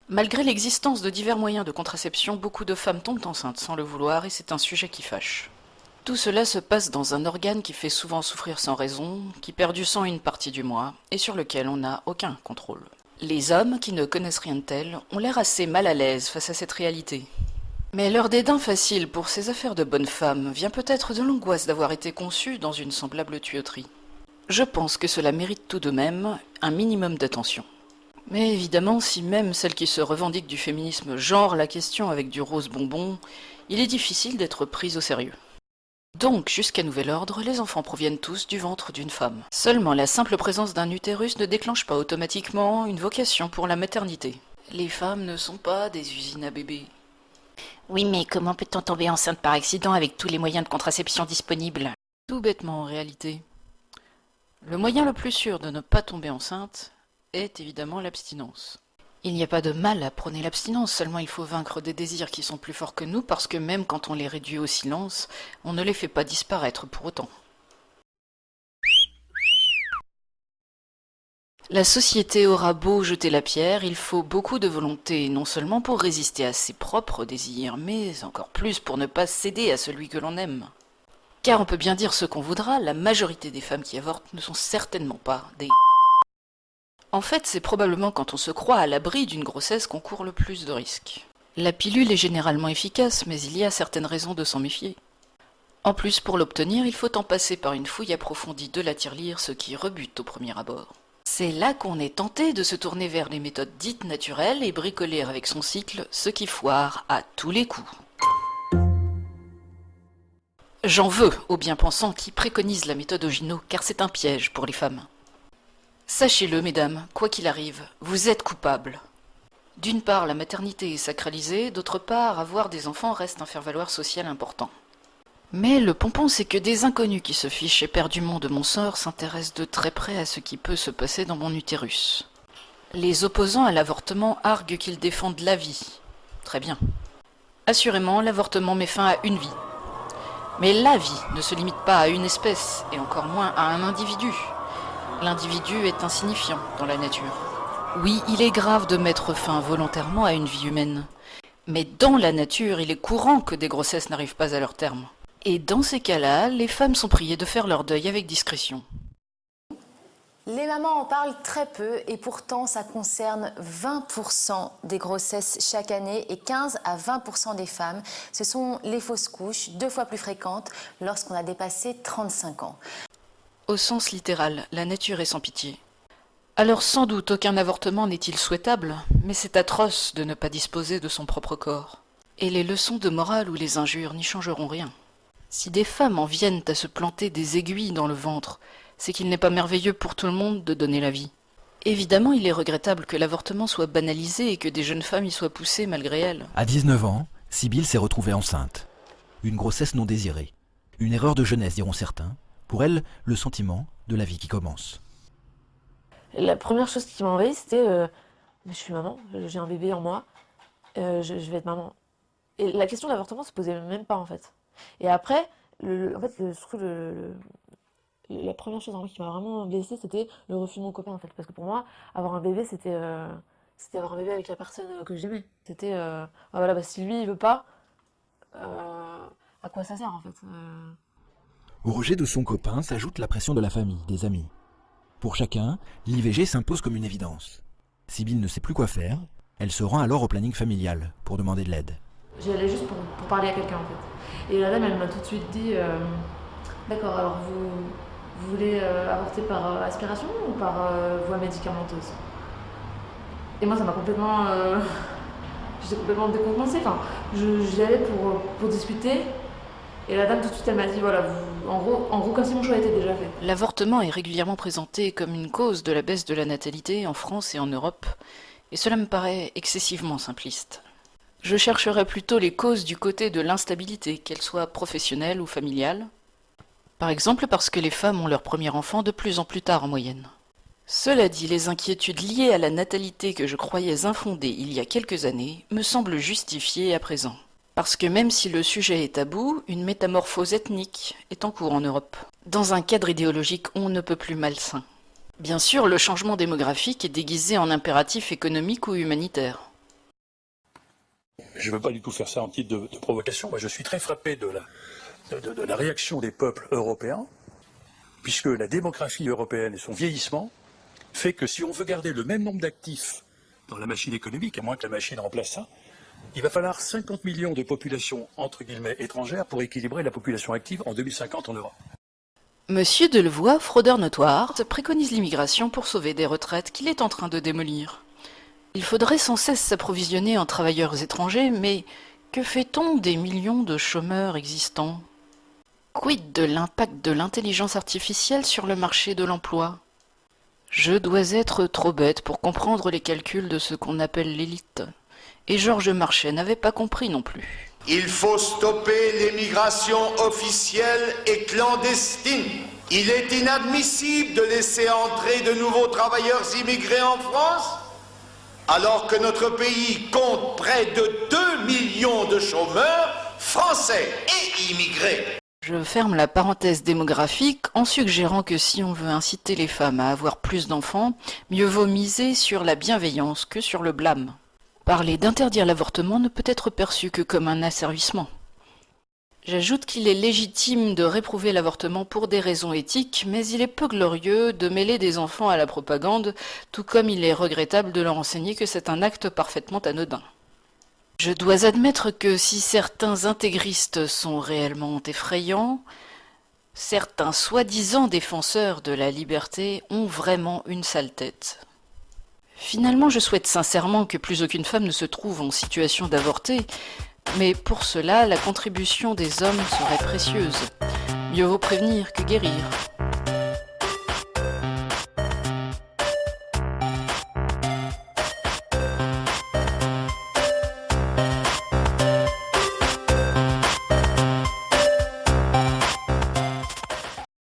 Malgré l'existence de divers moyens de contraception, beaucoup de femmes tombent enceintes sans le vouloir et c'est un sujet qui fâche. Tout cela se passe dans un organe qui fait souvent souffrir sans raison, qui perd du sang une partie du mois et sur lequel on n'a aucun contrôle. Les hommes, qui ne connaissent rien de tel, ont l'air assez mal à l'aise face à cette réalité. Mais leur dédain facile pour ces affaires de bonne femme vient peut-être de l'angoisse d'avoir été conçue dans une semblable tuyauterie. Je pense que cela mérite tout de même un minimum d'attention. Mais évidemment, si même celles qui se revendiquent du féminisme genrent la question avec du rose bonbon, il est difficile d'être prise au sérieux. Donc, jusqu'à nouvel ordre, les enfants proviennent tous du ventre d'une femme. Seulement, la simple présence d'un utérus ne déclenche pas automatiquement une vocation pour la maternité. Les femmes ne sont pas des usines à bébés. Oui, mais comment peut-on tomber enceinte par accident avec tous les moyens de contraception disponibles? Tout bêtement en réalité. Le moyen le plus sûr de ne pas tomber enceinte est évidemment l'abstinence. Il n'y a pas de mal à prôner l'abstinence, seulement il faut vaincre des désirs qui sont plus forts que nous parce que même quand on les réduit au silence, on ne les fait pas disparaître pour autant. La société aura beau jeter la pierre, il faut beaucoup de volonté, non seulement pour résister à ses propres désirs, mais encore plus pour ne pas céder à celui que l'on aime. Car on peut bien dire ce qu'on voudra, la majorité des femmes qui avortent ne sont certainement pas des... En fait, c'est probablement quand on se croit à l'abri d'une grossesse qu'on court le plus de risques. La pilule est généralement efficace, mais il y a certaines raisons de s'en méfier. En plus, pour l'obtenir, il faut en passer par une fouille approfondie de la tirelire, ce qui rebute au premier abord. C'est là qu'on est tenté de se tourner vers les méthodes dites naturelles et bricoler avec son cycle, ce qui foire à tous les coups. J'en veux aux bien-pensants qui préconisent la méthode Ogino, car c'est un piège pour les femmes. Sachez-le, mesdames, quoi qu'il arrive, vous êtes coupables. D'une part, la maternité est sacralisée, d'autre part, avoir des enfants reste un faire-valoir social important. Mais le pompon, c'est que des inconnus qui se fichent éperdument de mon sort s'intéressent de très près à ce qui peut se passer dans mon utérus. Les opposants à l'avortement arguent qu'ils défendent la vie. Très bien. Assurément, l'avortement met fin à une vie. Mais la vie ne se limite pas à une espèce, et encore moins à un individu. L'individu est insignifiant dans la nature. Oui, il est grave de mettre fin volontairement à une vie humaine. Mais dans la nature, il est courant que des grossesses n'arrivent pas à leur terme. Et dans ces cas-là, les femmes sont priées de faire leur deuil avec discrétion. Les mamans en parlent très peu et pourtant ça concerne 20% des grossesses chaque année et 15 à 20% des femmes. Ce sont les fausses couches, 2 fois plus fréquentes lorsqu'on a dépassé 35 ans. Au sens littéral, la nature est sans pitié. Alors sans doute aucun avortement n'est-il souhaitable, mais c'est atroce de ne pas disposer de son propre corps. Et les leçons de morale ou les injures n'y changeront rien. Si des femmes en viennent à se planter des aiguilles dans le ventre, c'est qu'il n'est pas merveilleux pour tout le monde de donner la vie. Évidemment, il est regrettable que l'avortement soit banalisé et que des jeunes femmes y soient poussées malgré elles. À 19 ans, Sibylle s'est retrouvée enceinte. Une grossesse non désirée. Une erreur de jeunesse, diront certains. Pour elle, le sentiment de la vie qui commence. La première chose qui m'a envahie, c'était je suis maman, j'ai un bébé en moi, je vais être maman. Et la question de l'avortement se posait même pas en fait. Et après, je trouve la première chose en moi qui m'a vraiment blessée, c'était le refus de mon copain en fait. Parce que pour moi, avoir un bébé, c'était avoir un bébé avec la personne que j'aimais. C'était, voilà, bah, si lui il veut pas, à quoi ça sert en fait Au rejet de son copain s'ajoute la pression de la famille, des amis. Pour chacun, l'IVG s'impose comme une évidence. Sibylle ne sait plus quoi faire, elle se rend alors au planning familial pour demander de l'aide. J'y allais juste pour parler à quelqu'un en fait. Et la dame, elle m'a tout de suite dit d'accord, alors vous voulez avorter par aspiration ou par voie médicamenteuse? Et moi, ça m'a complètement. J'étais complètement décontenancée. Enfin, j'y allais pour discuter. Et la dame, tout de suite, elle m'a dit voilà, en gros, comme si mon choix était déjà fait. L'avortement est régulièrement présenté comme une cause de la baisse de la natalité en France et en Europe, et cela me paraît excessivement simpliste. Je chercherais plutôt les causes du côté de l'instabilité, qu'elle soit professionnelle ou familiale. Par exemple parce que les femmes ont leur premier enfant de plus en plus tard en moyenne. Cela dit, les inquiétudes liées à la natalité que je croyais infondées il y a quelques années me semblent justifiées à présent. Parce que même si le sujet est tabou, une métamorphose ethnique est en cours en Europe, dans un cadre idéologique on ne peut plus malsain. Bien sûr, le changement démographique est déguisé en impératif économique ou humanitaire. je ne veux pas du tout faire ça en titre de provocation. Moi, je suis très frappé de la réaction des peuples européens, puisque la démographie européenne et son vieillissement fait que si on veut garder le même nombre d'actifs dans la machine économique, à moins que la machine remplace ça, il va falloir 50 millions de populations, entre guillemets, étrangères pour équilibrer la population active en 2050 en Europe. Monsieur Delevoye, fraudeur notoire, préconise l'immigration pour sauver des retraites qu'il est en train de démolir. Il faudrait sans cesse s'approvisionner en travailleurs étrangers, mais que fait-on des millions de chômeurs existants? Quid de l'impact de l'intelligence artificielle sur le marché de l'emploi? Je dois être trop bête pour comprendre les calculs de ce qu'on appelle l'élite. Et Georges Marchais n'avait pas compris non plus. Il faut stopper l'émigration officielle et clandestine. Il est inadmissible de laisser entrer de nouveaux travailleurs immigrés en France, alors que notre pays compte près de 2 millions de chômeurs français et immigrés. Je ferme la parenthèse démographique en suggérant que si on veut inciter les femmes à avoir plus d'enfants, mieux vaut miser sur la bienveillance que sur le blâme. Parler d'interdire l'avortement ne peut être perçu que comme un asservissement. J'ajoute qu'il est légitime de réprouver l'avortement pour des raisons éthiques, mais il est peu glorieux de mêler des enfants à la propagande, tout comme il est regrettable de leur enseigner que c'est un acte parfaitement anodin. Je dois admettre que si certains intégristes sont réellement effrayants, certains soi-disant défenseurs de la liberté ont vraiment une sale tête. Finalement, je souhaite sincèrement que plus aucune femme ne se trouve en situation d'avorter, mais pour cela, la contribution des hommes serait précieuse. Mieux vaut prévenir que guérir.